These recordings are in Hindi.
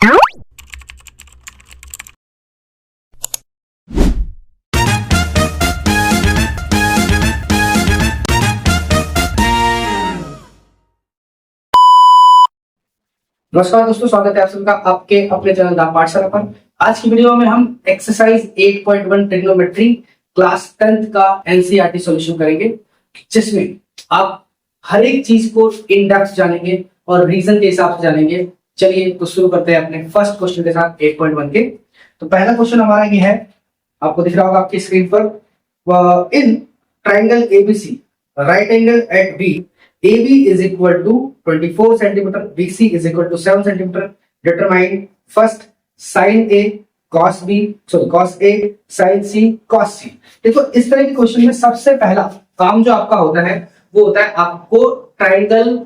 नमस्कार दोस्तों, स्वागत है आप सबका आपके अपने चैनल द पाठशाला पर। आज की वीडियो में हम एक्सरसाइज 8.1 ट्रिग्नोमेट्री क्लास 10th का एनसीईआरटी सॉल्यूशन करेंगे, जिसमें आप हर एक चीज को इन डेप्थ जानेंगे और रीजन के हिसाब से जानेंगे। चलिए तो शुरू करते हैं अपने फर्स्ट क्वेश्चन के साथ 8.1 के। तो पहला क्वेश्चन हमारा ये है, आपको दिख रहा होगा आपकी स्क्रीन पर। In triangle ABC right angle at B AB is equal to 24 centimeter, BC is equal to 7 centimeter. Determine first sin A cos B, sorry cos A sin C cos C। देखो इस तरह के क्वेश्चन में सबसे पहला काम जो आपका होता है वो होता है आपको ट्राइंगल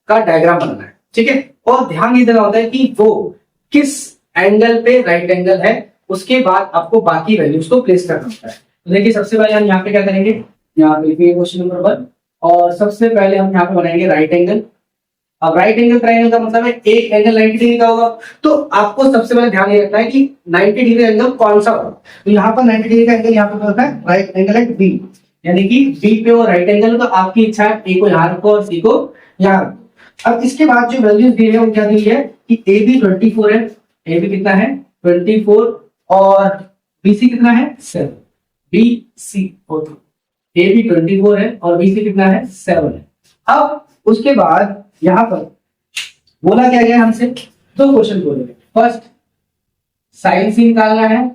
का डायग्राम बनाना है, ठीक है। और ध्यान ये देना होता है कि वो किस एंगल पे राइट एंगल है, उसके बाद आपको बाकी वैल्यूज को प्लेस करना होता है। तो देखिए सबसे पहले हम यहाँ पे क्या करेंगे, यहाँ पे लिखिए क्वेश्चन नंबर 1 और सबसे पहले हम यहाँ पे बनाएंगे राइट एंगल। अब राइट एंगल ट्राइंगल का मतलब है एक एंगल 90 डिग्री का होगा, तो आपको सबसे पहले ध्यान ये रखना है कि 90 डिग्री एंगल कौन सा होगा। तो यहाँ पर 90 डिग्री का एंगल यहाँ पे होता है राइट एंगल एट बी, यानी कि बी पे वो राइट एंगल, तो आपकी इच्छा है ए को यहाँ रखो और सी को यहाँ रखो। अब इसके बाद जो वैल्यूज दी है वो क्या दी है कि ए बी 24 है, ए बी कितना है 24 और बी सी कितना है 7, बी सी ए बी 24 है और बी सी कितना है 7 है। अब उसके बाद यहां पर बोला क्या गया हमसे, दो क्वेश्चन बोले, फर्स्ट साइन सी निकालना है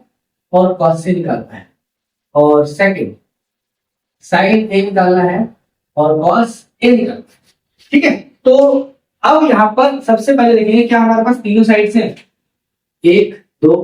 और कॉस सी निकालना है, और सेकंड साइन ए निकालना है और कॉस ए निकालना है, ठीक है। तो अब यहां पर सबसे पहले देखेंगे क्या हमारे पास तीनों साइड से 1 2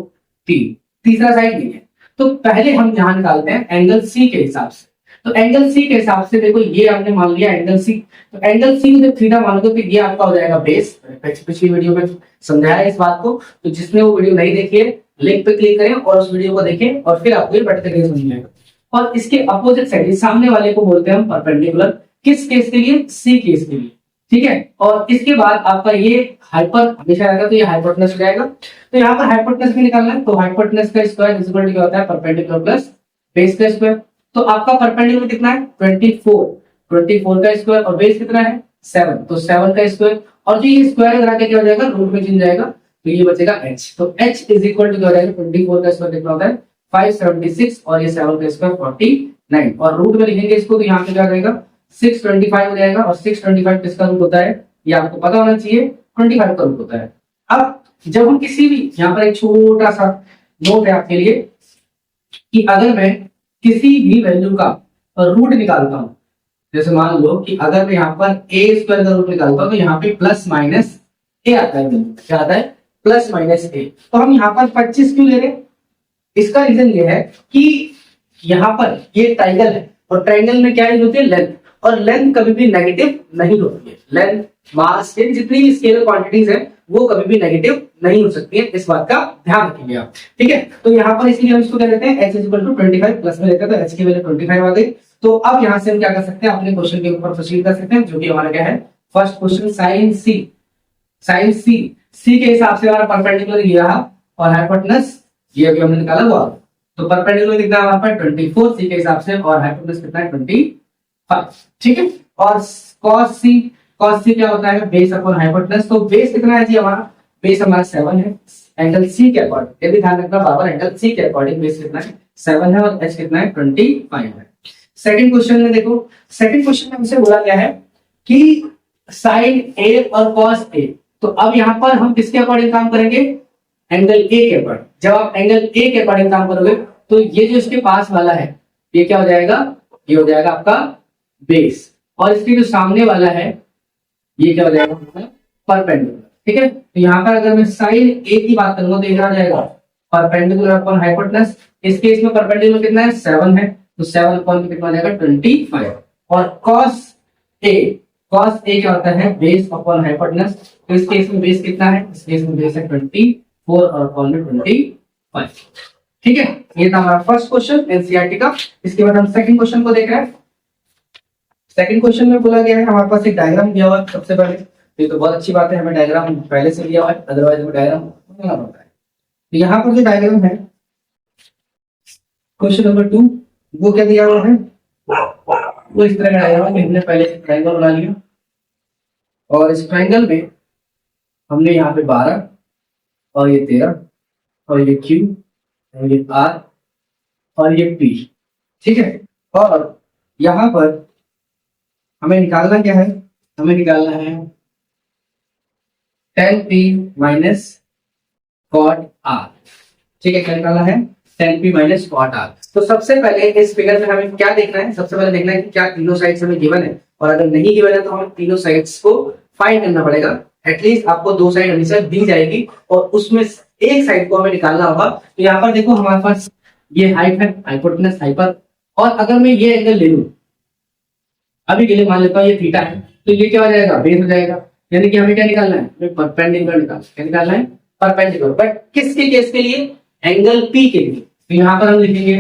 3, तीसरा साइड नहीं है। तो पहले हम यहां निकालते हैं एंगल सी के हिसाब से। तो एंगल सी के हिसाब से देखो ये आपने मान लिया एंगल सी, तो एंगल सी जब थीटा मानोगे तो ये आपका हो जाएगा बेस। पिछली वीडियो में समझाया इस बात को, तो जिसने वो वीडियो नहीं देखी है लिंक पे क्लिक करें और उस वीडियो को देखें और फिर आपको ये बेटर तरीके से समझ जाएगा। और इसके अपोजिट साइड सामने वाले को बोलते हैं हम परपेंडिकुलर, किस केस के लिए, सी केस के लिए, ठीक है। और इसके बाद आपका ये हाइपर हमेशा रहेगा, तो ये हाइपोटेनस हो जाएगा। तो यहाँ पर हाइपोटेनस भी निकालना है, तो हाइपोटेनस का स्क्वायर इज इक्वल टू क्या होता है परपेंडिकुलर प्लस बेस का स्क्वायर। तो आपका परपेंडिकुलर कितना है 24 का स्क्वायर और बेस कितना है 7, तो 7 का स्क्वायर, और जो ये स्क्वायर इधर आके क्या हो जाएगा रूट में चेंज जाएगा, तो ये बचेगा h। तो h इज इक्वल टू क्या हो जाएगा 24 का स्क्वायर कितना होता है 576 और ये 7 का स्क्वायर 49, और रूट में लिखेंगे इसको तो यहाँ पे क्या हो जाएगा 625 हो जाएगा। और 625 किसका रूट होता है ये आपको पता होना चाहिए, 25 का रूट होता है। अब जब हम किसी भी, यहाँ पर एक छोटा सा नोट है आपके लिए कि अगर मैं किसी भी वैल्यू का रूट निकालता हूं, जैसे मान लो कि अगर मैं यहाँ पर ए स्क्वायर का रूट निकालता हूं तो यहाँ पे प्लस माइनस ए आता है, क्या आता है प्लस माइनस ए। तो हम यहाँ पर 25 क्यों ले रहे हैं, इसका रीजन ये है कि यहाँ पर ये ट्राइंगल है और ट्राइंगल में क्या यूज होती है लेंथ, और लेंथ कभी भी नेगेटिव नहीं होती है। लेंथ मास जितनी भी स्केलर क्वांटिटीज है वो कभी भी नेगेटिव नहीं हो सकती है, इस बात का ध्यान रखिए आप, ठीक है। तो यहाँ पर इसलिए हम इसको क्या लेते हैं h is equal to 25 plus में लेते हैं, तो h की वैल्यू 25 आ गई। तो अब यहाँ से हम क्या कर सकते हैं, अपने क्वेश्चन के ऊपर प्रोसीड कर सकते हैं, जो कि हमारा क्या है फर्स्ट क्वेश्चन साइन सी के हिसाब से हमारा परपेंडिकुलर ये रहा और हाइपोटेनस ये अभी हमने निकाला हुआ। तो परपेंडिकुलर कितना हमारे पास 24 सी के हिसाब से और हाइपोटेनस कितना है 25, ठीक है। और cos c क्या होता है बेस अपॉन हाइपोटेनस, तो बेस कितना है जी हमारा, बेस हमारा 7 है एंगल सी के अकॉर्डिंग, ये भी ध्यान रखना बराबर, एंगल सी के अकॉर्डिंग बेस कितना है 7 है और h कितना है 25 है। सेकंड क्वेश्चन में देखो, सेकंड क्वेश्चन में हमसे बोला गया है कि साइन a और cos a, तो अब यहाँ पर हम किसके अकॉर्डिंग काम करेंगे एंगल a के अकॉर्डिंग। जब आप एंगल a के अकॉर्डिंग काम करोगे तो ये जो इसके पास वाला है ये क्या हो जाएगा, ये हो जाएगा आपका बेस, और इसके जो सामने वाला है ये क्या हो जाएगा परपेंडिकुलर, ठीक है। तो यहाँ पर अगर मैं साइन ए की बात करूंगा तो ये क्या हो जाएगा परपेंडिकुलर अपॉन हाइपोटेनस। इस केस में परपेंडिकुलर कितना है 7 है, तो 7 अपॉन कितना हो जाएगा 25, और cos a क्या होता है बेस अपॉन हाइपोटेनस, तो इस केस में बेस कितना है, इस केस में बेस है 24 और अपॉन में 25, ठीक है। ये था हमारा फर्स्ट क्वेश्चन एनसीईआरटी का। इसके बाद हम सेकंड क्वेश्चन को देख रहे हैं। सेकंड क्वेश्चन में बोला गया है हमारे पास एक डायग्राम दिया हुआ है सबसे पहले, ये तो बहुत अच्छी बात है, हमें डायग्राम पहले से दिया हुआ है, अदरवाइज वो डायग्राम करना पड़ता है। तो यहाँ पर जो डायग्राम है क्वेश्चन नंबर 2, वो क्या दिया हुआ है, वो इस तरह का डायग्राम है कि हमने पहले ट्रायंगल बना लिया और इस ट्रायंगल में हमने यहाँ पे 12 और ये 13 और ये Q और ये R और ये P, ठीक है। और यहाँ पर हमें निकालना क्या है, हमें निकालना है tan P minus cot R, ठीक है। क्या निकालना है, tan P minus cot R। तो सबसे पहले इस फिगर में हमें क्या देखना है, सबसे पहले देखना है कि क्या तीनों साइड्स हमें गिवन है, और अगर नहीं गिवन है तो हमें तीनों साइड्स को फाइंड करना पड़ेगा। एटलीस्ट आपको 2 साइड हमेशा दी जाएगी और उसमें एक साइड को हमें निकालना होगा। तो यहाँ पर देखो हमारे पास ये हाइट है, हाइपोटेनस हाइपर, और अगर मैं ये एंगल ले लूं, अभी के लिए मान लेता हूँ ये थीटा है, तो ये क्या हो जाएगा, बेस हो जाएगा। यानी कि हमें क्या निकालना है, परपेंडिकुलर निकालना है, परपेंडिकुलर। बट किसके केस के लिए, एंगल P के लिए। तो यहाँ पर हम लिखेंगे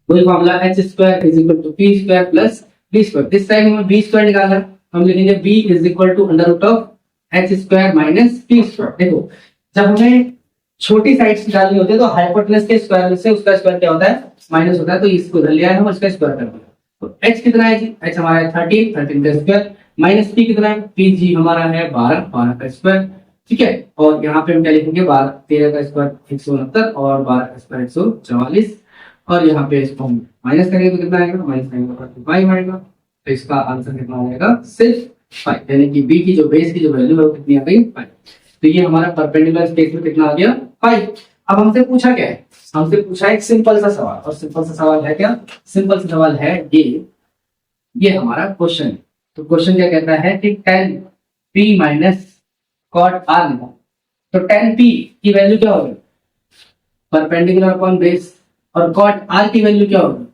वही formula h square is equal to p square plus b square. This time हमें b स्क्वायर निकालना है, हम लिखेंगे b is equal to under root of h square minus p square. देखो जब हमें छोटी साइड्स निकालनी होती है तो हाइपोटेनस के स्क्वायर से उसका स्क्वायर क्या होता है, माइनस होता है। तो इसको इधर लिया है, हम इसका स्क्वायर कर देंगे। तो h कितना है जी, h हमारा है 13 का स्क्वायर, माइनस p कितना है, p जी हमारा है 12 का स्क्वायर, ठीक है। और यहाँ पे हम क्या लिखेंगे, 13 का स्क्वायर 169 और 12 का स्क्वायर 144, और यहाँ पे इसको हम माइनस करेंगे तो कितना आएगा, माइनस करेंगे तो 5 आएगा। तो इसका आंसर कितना हो जाएगा, सिर्फ 5, यानी कि b की जो बेस की जो वैल्यू है वो कितनी आ गई, 5। तो ये हमारा परपेंडिकुलर स्पेस में कितना आ गया, 5। अब हमसे पूछा क्या है, हमसे पूछा एक सिंपल सा सवाल, और सिंपल सा सवाल है क्या, सिंपल सा सवाल है ये हमारा क्वेश्चन है। तो क्वेश्चन क्या कहता है कि tan P minus cot R निकालो। तो tan P की वैल्यू क्या होगी, परपेंडिकुलर अपॉन बेस, और cot R की वैल्यू क्या होगी,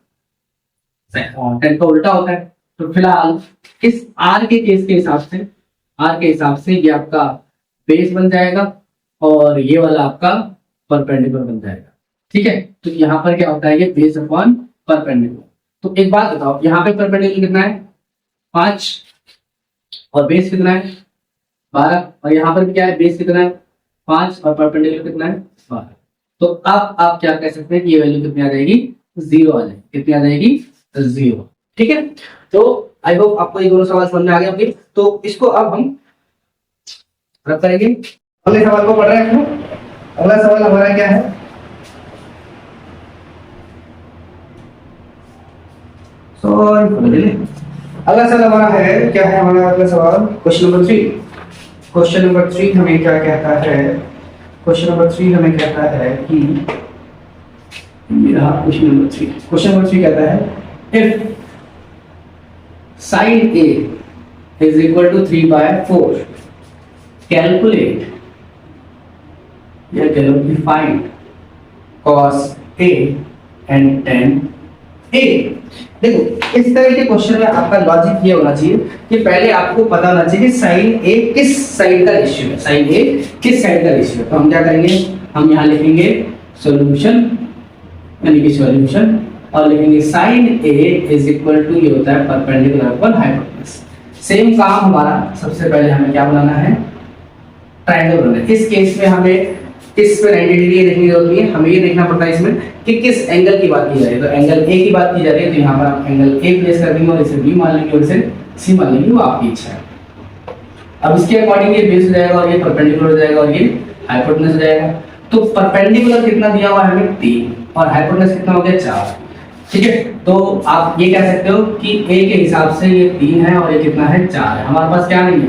tan का उल्टा होता है। तो फिलहाल इस R के केस के हिसाब से, R के हिसाब से ये आपका बेस बन जाएगा और ये वाला आपका परपेंडिकुलर बन जाएगा, ठीक है। तो यहाँ पर क्या होता है, ये बेस अपॉन परपेंडिकुलर। तो एक बात बताओ, यहाँ पे परपेंडिकुलर कितना है, 5, और बेस कितना है 12, और यहाँ पर क्या है, बेस कितना है 5 और परपेंडिकुलर कितना है 12। तो अब आप क्या कह सकते हैं कि ये वैल्यू कितनी आ जाएगी, 0 आ जाएगी। कितनी आ जाएगी, 0, ठीक है। तो आई होप आपको ये दोनों सवाल समझ में आ गए होंगे। तो इसको अब हम रख करेंगे, अगले सवाल को पढ़ रहे हैं। अगला सवाल हमारा क्या है, अगला सवाल हमारा है क्या है, हमारा अगला सवाल क्वेश्चन नंबर 3। क्वेश्चन नंबर 3 हमें क्या कहता है, क्वेश्चन नंबर 3 हमें कहता है कि क्वेश्चन नंबर 3 कहता है if sin A is equal to 3/4 calculate find cos A and tan A। देखो इस तरह के क्वेश्चन में आपका लॉजिक ये होना चाहिए कि पहले आपको पता होना चाहिए कि साइन ए किस साइड का रेशियो है, साइन ए किस साइड का रेशियो है। तो हम क्या करेंगे, हम यहाँ लिखेंगे सॉल्यूशन, यानी कि सॉल्यूशन, और लिखेंगे sine A is equal to, ये होता है परपेंडिकुलर अपॉन हाइपोटेनस। सेम काम हमारा, सबसे पहले हमें क्या बनाना है, ट्रायंगल बनाना है। इस केस में हमें इस पे 90 डिग्री देखने की जरूरत नहीं है, हमें ये देखना पड़ता है इसमें कि किस एंगल की बात की जा रही है। तो एंगल ए की बात की जा रही है, तो यहाँ पर आप एंगल ए प्लेस कर देंगे और इसे बी मान लेंगे और इसे सी मान लेंगे, वो आपकी इच्छा है। अब इसके अकॉर्डिंग ये बेस हो जाएगा और ये परपेंडिकुलर हो जाएगा और ये हाइपोटेनस हो जाएगा। तो परपेंडिकुलर कितना दिया हुआ है हमें, 3, और हाइपोटेनस कितना हो गया, 4, ठीक है। तो आप ये कह सकते हो कि ए के हिसाब से ये 3 है और ये कितना है, 4 है। हमारे पास क्या नहीं है,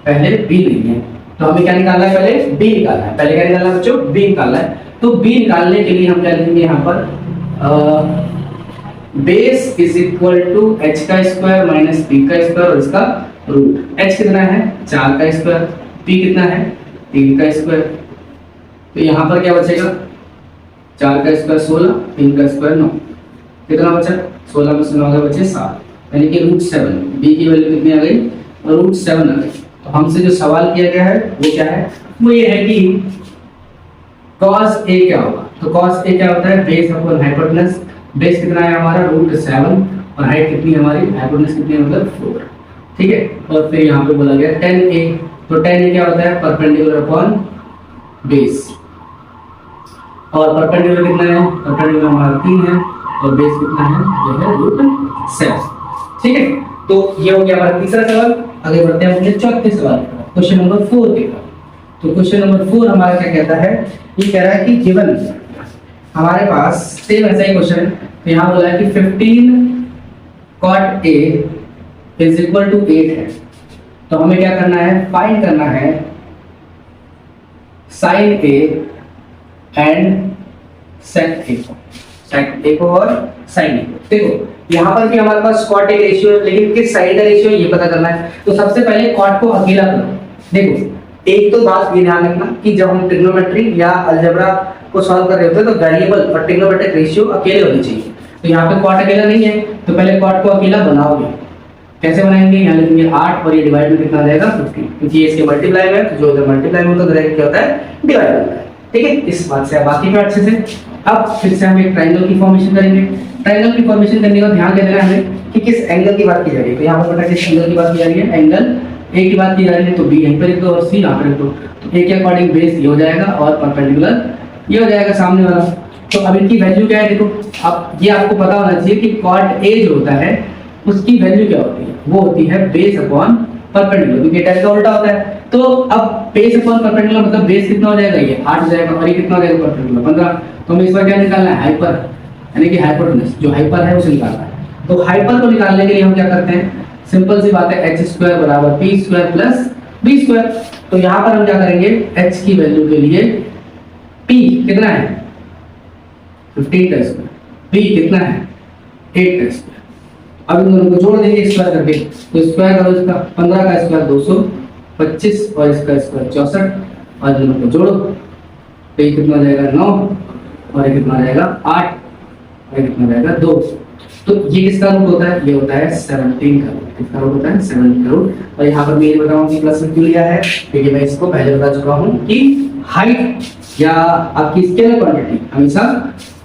पहले बी नहीं है, तो हमें क्या निकालना है, पहले बी निकालना है। पहले क्या निकालना है बच्चों, बी निकालना है। तो बी निकालने के लिए हम क्या लिखेंगे यहाँ पर, base is equal to H का स्क्वायर माइनस पी का स्क्वायर और इसका रूट। एच कितना है, 4 का स्क्वायर, पी कितना है, 3 का स्क्वायर। तो यहाँ पर क्या बचेगा, 4 का स्क्वायर 16, 3 का स्क्वायर 9, कितना बचा, 16 में से 9 बचे 7, यानी कि रूट 7। बी की वैल्यू कितनी आ गई, रूट 7 आ गई। तो हमसे जो सवाल किया गया है वो क्या है, वो ये है कि cos A क्या होगा। तो cos A क्या होता है, बेस अपॉन हाइपोटेनस। बेस कितना है हमारा, रूट 7, और हाइट कितनी है हमारी, हाइपोटेनस कितनी है, मतलब 4, ठीक है। और फिर यहाँ पे बोला गया tan A, तो tan A क्या होता है, परपेंडिकुलर अपॉन बेस, और परपेंडिकुलर कितना है, परपेंडिकुलर हमारा 3 है और बेस कितना है, ये है √7। ठीक है, तो ये हो गया हमारा तीसरा सवाल। आगे बढ़ते हैं अपने चौथे सवाल पर, क्वेश्चन नंबर 4 के बाद। तो क्वेश्चन नंबर 4 हमारा क्या कहता है, ये कह रहा है कि गिवन हमारे पास सेम ऐसा ही क्वेश्चन है, तो यहाँ बोला है कि 15 cot A is equal to 8 है। तो हमें क्या करना है, फाइंड करना है sin A and sec A को, sec A को और sin A को। देखो यहाँ पर भी हमारे पास cot A रेशियो है, लेकिन किस साइड का रेशियो ये पता करना है। तो सबसे पहले cot को अकेला करो। देखो एक तो बात ये ध्यान रखना कि जब हम ट्रिग्नोमेट्री या अलजेब्रा को सॉल्व कर रहे होते हैं तो वेरिएबल और ट्रिग्नोमेट्रिक रेशियो अकेले होने चाहिए। तो यहाँ पे cot अकेला नहीं है, तो पहले cot को अकेला बनाओगे। कैसे बनाएंगे, यहाँ लिखेंगे 8 और ये डिवाइड में कितना आ जाएगा 15, क्योंकि ये इसके मल्टीप्लाई में है, तो जो इधर मल्टीप्लाई में होता है डायरेक्ट क्या होता है, डिवाइड होता है। ठीक है, इस बात से बाकी में अच्छे से। अब फिर से हम एक ट्रायंगल की फॉर्मेशन करेंगे। ट्रायंगल की फॉर्मेशन करने का ध्यान देना है हमें कि किस एंगल की बात की जा रही है। तो यहाँ पर पता किस एंगल की बात की जा रही है, एंगल ए की बात की जा रही है, तो बी यहीं पर लिख दो और सी यहाँ पर लिख दो। तो ए के अकॉर्डिंग बेस ये हो जाएगा और परपेंडिकुलर ये हो जाएगा सामने वाला। तो अब इनकी वैल्यू क्या है, देखो अब ये आपको पता होना चाहिए कि cot A जो होता है उसकी वैल्यू क्या होती है, वो होती है बेस अपॉन परपेंडिकुलर, क्योंकि टेन का उल्टा होता है। तो अब बेस अपॉन परपेंडिकुलर मतलब बेस कितना हो जाएगा, ये 8 हो जाएगा और ये कितना हो जाएगा परपेंडिकुलर 15। तो हमें इस बार क्या निकालना है, हाइपर, यानी कि हाइपोटेनस जो हाइपर है उसे निकालना है। तो हाइपर को निकालने के लिए हम क्या करते हैं, सिंपल सी बात है, h² बराबर p² प्लस b²। तो यहाँ पर हम क्या करेंगे, h की वैल्यू के लिए p कितना है 15 का स्क्वायर, b कितना है 8 का स्क्वायर। अब इन दोनों को जोड़ देंगे स्क्वायर करके, तो स्क्वायर करो इसका, 15 का स्क्वायर 225 और इसका स्क्वायर 64, और दोनों को जोड़ो तो ये कितना हो जाएगा 9 और ये कितना हो जाएगा 8 और ये कितना हो जाएगा 2। तो ये किसका रूट होता है, ये होता है 17 का रूट। किसका रूट होता है 17 का रूट। और यहाँ पर मैं ये बताऊँ कि प्लस में क्यों लिया है, क्योंकि मैं इसको पहले बता चुका हूँ कि हाइट या आपकी स्केलर क्वांटिटी हमेशा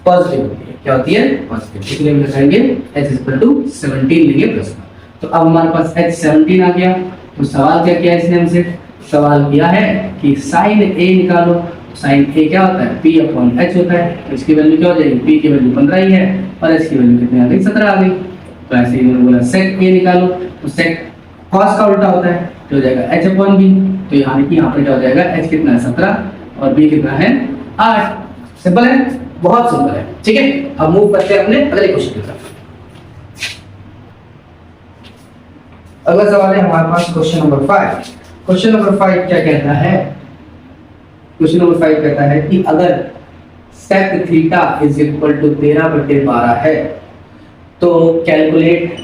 पॉजिटिव होती है। क्या होती है, पॉजिटिव। इसलिए हम लिखेंगे h इक्वल टू 17 लेंगे प्लस में। तो अब हमारे पास h 17 आ गया। तो सवाल क्या किया इसने हमसे, सवाल किया है कि sin A निकालो। sin A क्या होता है, p अपॉन h होता है। तो इसकी वैल्यू क्या हो जाएगी, p की वैल्यू 15 ही है और h की वैल्यू कितनी आ गई 17 आ गई। तो ऐसे ही मैंने बोला sec A निकालो, तो sec cos का उल्टा होता है, तो हो जाएगा h अपॉन b। तो यहाँ पर क्या हो जाएगा, h कितना है 17 और b कितना है 8। सिंपल है, बहुत सिंपल है। ठीक है, अब मूव करते हैं अपने अगले क्वेश्चन की तरफ। अगला सवाल है हमारे पास क्वेश्चन नंबर 5। क्वेश्चन नंबर 5 क्या कहता है, क्वेश्चन नंबर 5 कहता है कि अगर sec theta is equal to 13/12 है तो कैलकुलेट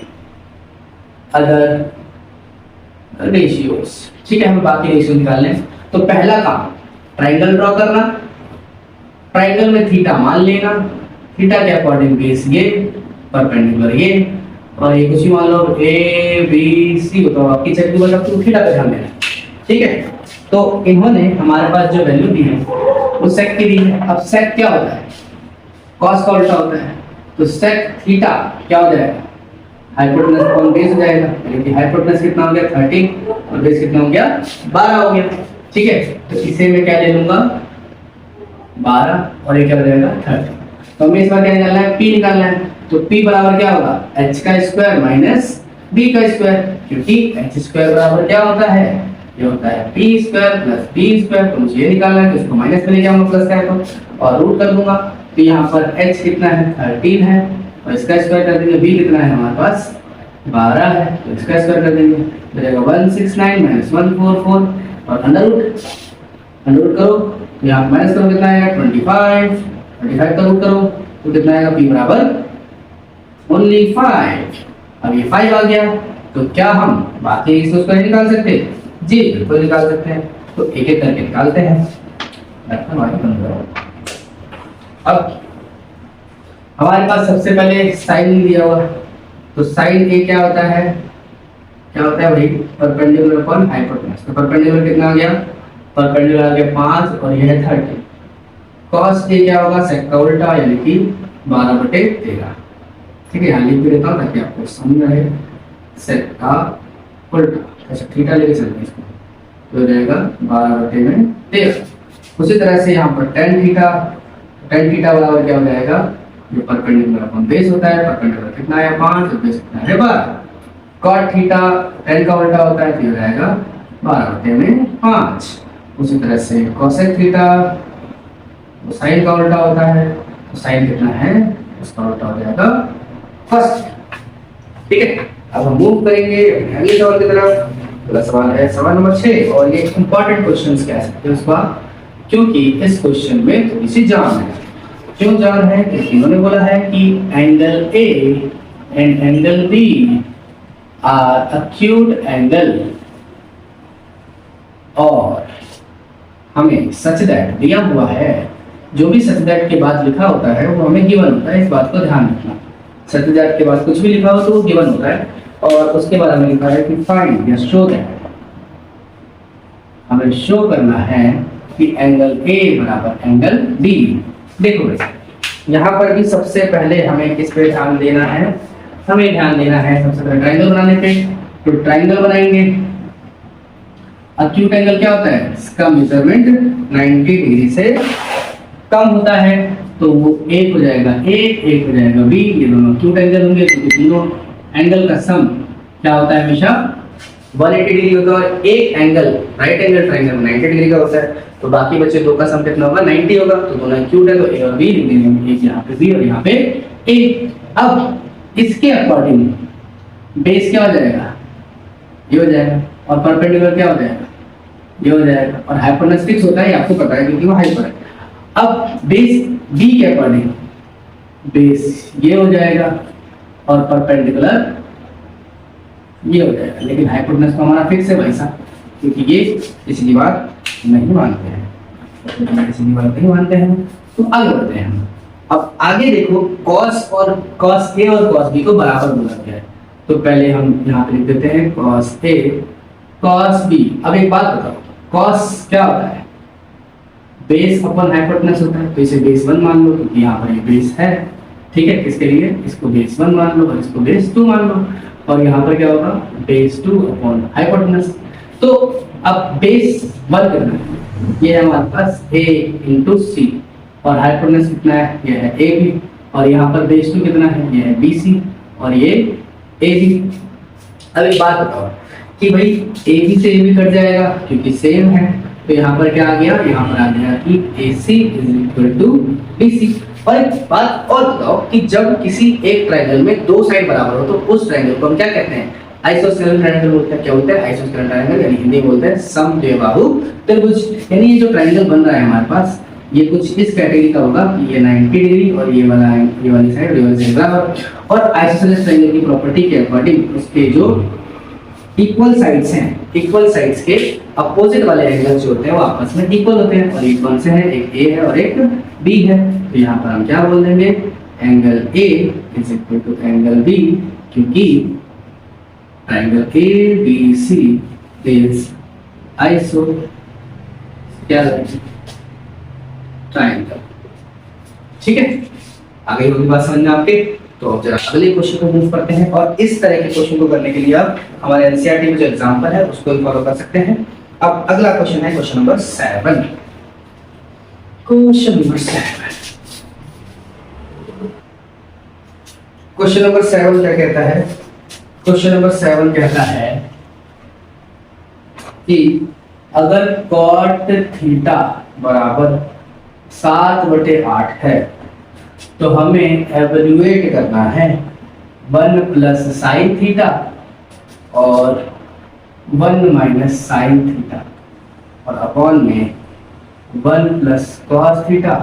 अदर रेशियोज। ठीक है, हम बाकी रेशियो निकाल लें। तो पहला काम ट्राइंगल ड्रॉ करना, ट्राइंगल में थीटा मान लेना, थीटा के अकॉर्डिंग बेस ये, परपेंडिकुलर ये, और ये कुछ ही मान लो ए बी सी होता है आपकी चेक बस आपको थीटा पे ध्यान देना। ठीक है, तो इन्होंने हमारे पास जो वैल्यू दी है वो सेक की दी है। अब सेक क्या होता है, कॉस का उल्टा होता है। तो सेक थीटा क्या हो जाएगा, हाइपोटेनस अपॉन बेस हो जाएगा। यानी कि हाइपोटेनस कितना हो गया 13 और बेस कितना हो गया 12 हो गया। ठीक है, तो इसे मैं क्या ले लूंगा 12 और ये क्या हो जाएगा 30। तो हमें इस बार क्या निकालना है, p निकालना है। तो p बराबर क्या होगा, h का स्क्वायर माइनस b का स्क्वायर, क्योंकि h स्क्वायर बराबर क्या होता है, ये होता है p square plus b square. तो मुझे ये निकालना है, तो इसको माइनस में ले जाऊंगा प्लस का है तो, और रूट कर दूंगा। तो यहाँ पर h कितना है 13 है और इसका स्क्वायर कर देंगे, b कितना है हमारे पास 12 है, तो इसका स्क्वायर कर देंगे, हो जाएगा 169 माइनस 144 और अंडर रूट करो। तो यहाँ माइनस करो कितना आएगा 25 का रूट करो तो कितना आएगा, p बराबर ओनली 5। अब ये 5 आ गया, तो क्या हम बाकी इसको निकाल सकते हैं, जी बिल्कुल निकाल सकते हैं। तो एक एक करके निकालते हैं। अब हमारे पास सबसे पहले साइन दिया हुआ, तो साइन ए क्या होता है, क्या होता है भाई परपेंडिकुलर अपॉन हाइपोटेनस। तो परपेंडिकुलर कितना आ गया, परपेंडिकुलर आ गया 5 और ये है 30। कॉस ए क्या होगा, सेक का उल्टा यानी कि 12/13। ठीक है, यहाँ लिख भी देता हूँ ताकि आपको समझ आए, सेक का उल्टा। अच्छा थीटा लेके चलते हैं इसको, तो हो जाएगा 12/13। उसी तरह से यहाँ पर tan थीटा बराबर क्या हो जाएगा, जो परपेंडिकुलर अपॉन बेस होता है, परपेंडिकुलर कितना है 5 और बेस कितना है 12। cot थीटा tan का उल्टा होता है तो हो जाएगा 12/5। उसी तरह से cosec थीटा साइन का उल्टा होता है, तो साइन कितना है, उसका उल्टा हो जाएगा फर्स्ट। ठीक है, अब हम मूव करेंगे अगले सवाल की तरफ। अगला सवाल है सवाल नंबर 6 और ये इंपॉर्टेंट क्वेश्चन कह सकते हैं उसका, क्योंकि इस क्वेश्चन में थोड़ी सी जान है। क्यों जान है, क्योंकि इन्होंने बोला है कि angle A and angle B are acute angle और हमें सच दैट दिया हुआ है। जो भी सच दैट के बाद लिखा होता है वो हमें गिवन होता है, इस बात को ध्यान रखना। सच दैट के बाद कुछ भी लिखा हो तो वो गिवन होता है, और उसके बाद हमें लिखा है कि फाइंड या शो दैट, हमें शो करना है कि एंगल ए बराबर एंगल बी। देखो यहाँ पर भी सबसे पहले हमें किस पे ध्यान देना है, हमें ध्यान देना है सबसे पहले ट्राइंगल बनाने पे। तो ट्राइंगल बनाएंगे, अक्यूट एंगल क्या होता है, इसका मेजरमेंट 90 डिग्री से कम होता है, तो वो एक हो जाएगा ए, एक हो जाएगा बी, ये दोनों अक्यूट एंगल होंगे, क्योंकि तीनों एंगल का सम क्या होता है हमेशा 180 डिग्री होता है। और एक angle right angle triangle 90 degree का होता है, तो बाकी बचे दो का सम कितना होगा 90 होगा, तो दोनों अक्यूट है, तो ए और बी लिख देंगे, एक यहाँ पे बी और यहाँ पे ए। अब इसके अकॉर्डिंग बेस क्या हो जाएगा, ये हो जाएगा, और परपेंडिकुलर क्या हो जाएगा, ये हो जाएगा, और हाइपोटेन्यूज फिक्स होता है, आपको पता है क्योंकि वो हाइपर है। अब बेस बी के अकॉर्डिंग बेस ये हो जाएगा और परपेंडिकुलर ये हो जाएगा, लेकिन हाइपोटेन्यूज तो हमारा फिक्स है भाई साहब, क्योंकि ये किसी की बात नहीं मानते हैं, किसी की बात नहीं मानते हैं। तो आगे बढ़ते हैं हम। अब आगे देखो cos और cos a और cos b को बराबर बोला गया है, तो पहले हम यहाँ पे लिख देते हैं cos a cos b। अब एक बात बताओ, cos क्या होता है, बेस अपॉन हाइपोटेन्यूज होता है, तो इसे बेस 1 मान लो, क्योंकि यहाँ पर ये बेस है। ठीक है, इसके लिए इसको बेस 1 मान लो और इसको बेस 2 मान लो, और यहाँ पर क्या होगा बेस 2 अपॉन हाइपोटेन्यूज। तो अब बेस 1 कितना है, ये है हमारे पास a इंटू सी, और हाइपोटेन्यूज कितना है, ये है ए बी, और यहाँ पर बेस 2 कितना है, ये है बी सी, और ये ए बी। अब एक बात बताओ कि भाई ए बी से ए बी कट जाएगा क्योंकि सेम है, तो यहाँ पर क्या आ गया, यहाँ पर आ गया कि AC is equal to BC। और एक बात और बताओ कि जब किसी एक ट्रायंगल में दो साइड बराबर हो तो उस ट्रायंगल को हम क्या कहते हैं, आइसोस्केलेटल ट्रायंगल बोलते हैं। क्या बोलते हैं, आइसोस्केलेटल ट्रायंगल, यानी हिंदी में बोलते हैं समद्विबाहु त्रिभुज। यानी ये जो ट्रायंगल बन रहा है हमारे पास, ये कुछ इस कैटेगरी का होगा कि ये 90 डिग्री और ये वाली साइड बराबर। और आइसोसेलेस ट्रायंगल की प्रॉपर्टी के अकॉर्डिंग उसके जो इक्वल साइड्स हैं, इक्वल साइड्स के अपोजिट वाले एंगल्स जो होते हैं वो आपस में इक्वल होते हैं, और एक कौन से हैं, एक ए है और एक बी है। तो यहाँ पर हम क्या बोल देंगे, angle A is equal to angle B, क्योंकि triangle A B C is iso triangle. ठीक है, आगे होगी बात समझ में आपके। तो अब जरा अगले क्वेश्चन को मूव करते हैं, और इस तरह के क्वेश्चन को करने के लिए आप हमारे एनसीईआरटी में जो एग्जांपल है उसको फॉलो कर सकते हैं। अब अगला क्वेश्चन है क्वेश्चन नंबर 7। क्वेश्चन नंबर 7 क्या कहता है, क्वेश्चन नंबर 7 कहता है कि अगर cot थीटा बराबर 7/8 है तो हमें एवेल्युएट करना है 1 प्लस साइन थीटा और 1 माइनस साइन थीटा, और अपॉन में 1 प्लस कॉस थीटा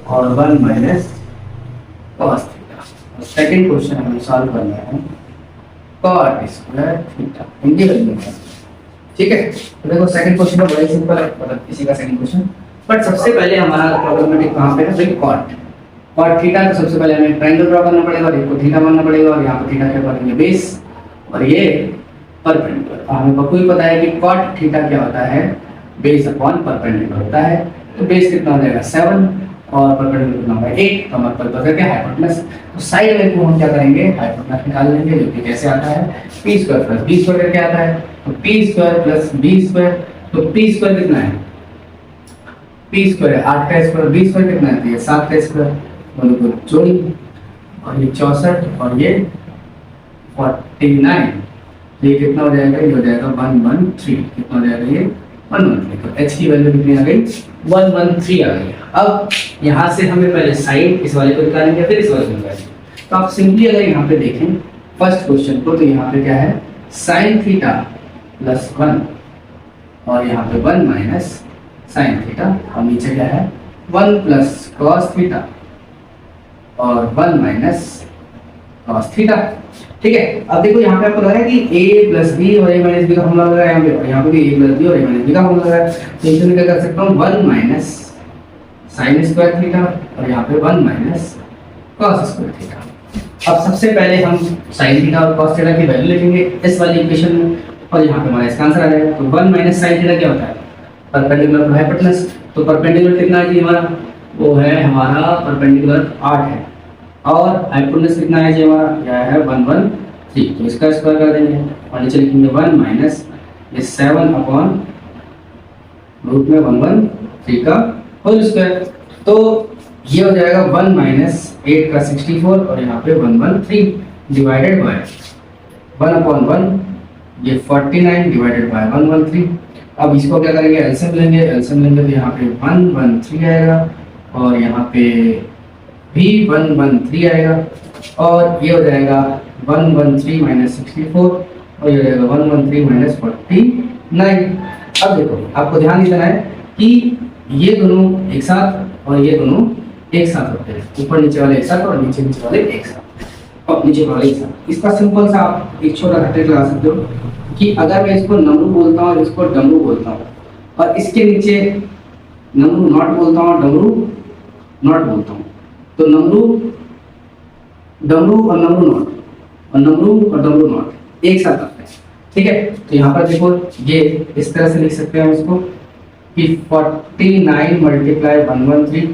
और 1 minus cos theta. Second question हमें सॉल्व करना है cot स्क्वायर थीटा इनकी वैल्यू। ठीक है, तो देखो सेकंड क्वेश्चन तो बड़ा ही सिंपल है, मतलब इसी का सेकंड क्वेश्चन। बट सबसे पहले हमारा प्रॉब्लमेटिक कहाँ पे है भाई, cot थीटा। तो सबसे पहले हमें ट्रायंगल ड्रॉ करना पड़ेगा और इसको थीटा मानना पड़ेगा, और यहाँ पर थीटा क्या पड़ेंगे बेस और ये परपेंडिकुलर। हमें बखूबी पता है कि cot थीटा क्या होता है, बेस अपॉन परपेंडिकुलर होता है। तो बेस कितना हो जाएगा 7 और परपेंडिकुलर कितना होगा 8, तो हमारे पास क्या हाइपोटेनस। तो साइड में को हम क्या करेंगे, हाइपोटेनस निकाल लेंगे, जो कि कैसे आता है p square plus b square करके आता है। तो p square plus b square, तो p स्क्वायर कितना है पी स्क्वायर है 8 का स्क्वायर, बी स्क्वायर कितना है, ये 7 का स्क्वायर, दोनों को जोड़ी और ये 64 और ये 49, तो ये कितना हो जाएगा, ये हो जाएगा 113, कितना हो जाएगा ये 113, तो h की वैल्यू कितनी आ गई, 113 आ गई। अब यहाँ से हमें पहले साइन इस वाले को निकालेंगे फिर इस वाले को निकालेंगे। तो आप सिंपली अगर यहाँ पे देखें फर्स्ट क्वेश्चन को, तो यहाँ पे क्या है, साइन थीटा प्लस 1 और यहाँ पे 1 माइनस साइन थीटा, और नीचे क्या है 1 प्लस कॉस थीटा और 1 माइनस कॉस थीटा। ठीक है, अब देखो यहाँ पे आपको लग रहा है कि a प्लस बी और a माइनस बी का फॉर्मूला लगा है यहाँ पे, और यहाँ पे भी a प्लस बी और a माइनस बी का फॉर्मूला लगा है, तो इसे मैं क्या कर सकता हूँ 1 माइनस साइन स्क्वायर थीटा और यहाँ पे 1 माइनस कॉस स्क्वायर थीटा। अब सबसे पहले हम साइन थीटा और कॉस थीटा की वैल्यू लिखेंगे इस वाली इक्वेशन में, और यहाँ पे हमारा इसका आंसर आ जाएगा। तो 1 माइनस साइन थीटा क्या होता है, परपेंडिकुलर टू हाइपोटेनस, तो परपेंडिकुलर कितना है जी हमारा, वो है हमारा परपेंडिकुलर 8 है, और हाइपोटेनस कितना है जी हमारा, यह है 113, तो इसका स्क्वायर कर देंगे और नीचे लिखेंगे 1 माइनस ये 7 अपॉन रूट में 113 का होल स्क्वायर, तो ये हो जाएगा 1 माइनस 8 का 64 और यहाँ पे 113 डिवाइडेड बाय 1 अपॉन 1 ये 49 डिवाइडेड बाय 113। अब इसको क्या करेंगे, एलसीएम लेंगे, तो यहाँ पे 113 आएगा और यहाँ पे भी 113 आएगा, और ये हो जाएगा 113 माइनस 64 और ये हो जाएगा 113 माइनस 49। अब देखो आपको ध्यान देना है कि ये दोनों एक साथ और ये दोनों एक साथ होते हैं, ऊपर नीचे वाले एक साथ और नीचे नीचे वाले एक साथ और नीचे वाले एक साथ। इसका सिंपल सा आप एक छोटा सा ट्रिक लगा सकते हो कि अगर मैं इसको नमरू बोलता हूँ और इसको डमरू बोलता हूँ, और इसके नीचे नमरू नॉट बोलता हूँ और डमरू नॉट बोलता हूँ, तो नमरू डमरू और नमरू नॉट और नमरू और डमरू नॉट एक साथ आते हैं। ठीक है, तो यहाँ पर देखो ये इस तरह से लिख सकते हैं हम इसको कि 49 मल्टीप्लाई 113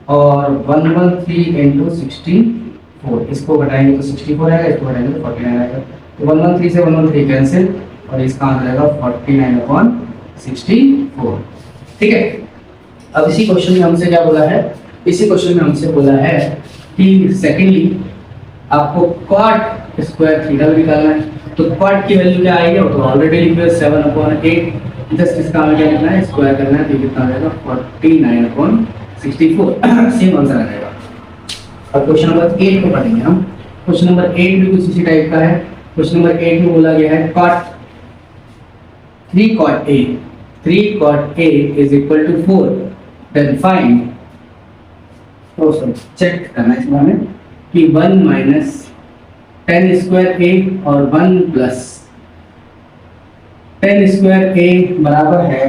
और 113 इंटू 64, इसको घटाएंगे तो 64 आएगा, इसको घटाएंगे तो 49 आएगा, तो 113 से 113 कैंसिल और इसका आंसर आएगा 49 अपॉन 64। ठीक है, अब इसी क्वेश्चन में हमसे क्या बोला है, इसी क्वेश्चन में हमसे बोला है कि सेकेंडली आपको कॉट स्क्वायर थीटा भी निकालना है, तो कॉट की वैल्यू क्या आएगी, वो तो ऑलरेडी लिखी है 7 अपॉन 8, जस्ट इसका हमें क्या करना है, स्क्वायर करना है, तो कितना आ जाएगा 49 अपॉन 64, सेम आंसर आ जाएगा। अब क्वेश्चन नंबर 8 को पढ़ेंगे हम। क्वेश्चन नंबर 8 भी कुछ इसी टाइप का है। क्वेश्चन नंबर 8 में बोला गया है cot 3 cot a is equal to 4, then find, check करना है इसमें हमें कि 1 माइनस 10 स्क्वायर a और 1 प्लस 10 स्क्वायर a बराबर है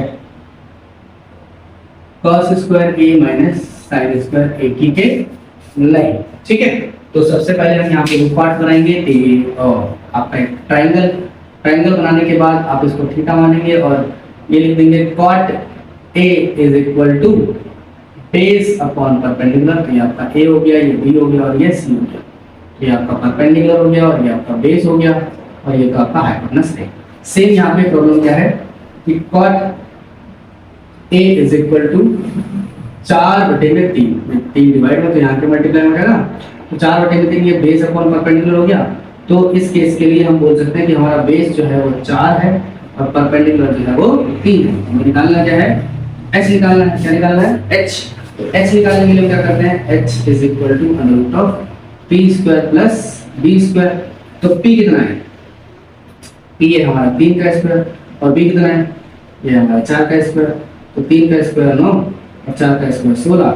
cos square a minus sine square a की के नहीं। ठीक है, तो सबसे पहले हम यहाँ पे रूट पार्ट बनाएंगे और आपका एक ट्राइंगल बनाने के बाद आप इसको थीटा मानेंगे और ये लिख देंगे cot a is equal to base upon perpendicular, तो ये आपका a हो गया, ये b हो गया और ये c हो गया, ये आपका परपेंडिकुलर हो गया और ये आपका बेस हो गया और ये तो आपका हाइपोटेनस है। सेम यहाँ पे प्रॉब्लम क्या है कि cot a is equal to 4/3 divide में, तो यहाँ पे मल्टीप्लाई हो जाएगा, तो 4/3 ये बेस अपॉन परपेंडिकुलर हो गया, तो इस केस के लिए हम बोल सकते हैं कि हमारा बेस जो है वो 4 है और परपेंडिकुलर जो है वो 3 है। हमें निकालना क्या है, h निकालना है, क्या निकालना है, h। तो h निकालने के लिए क्या करते हैं, h is equal to under root of p square plus b square, तो p कितना है, p है हमारा 3 का स्क्वायर और b कितना है, ये हमारा 4 का स्क्वायर, तो 3 का स्क्वायर 9 और 4 का स्क्वायर 16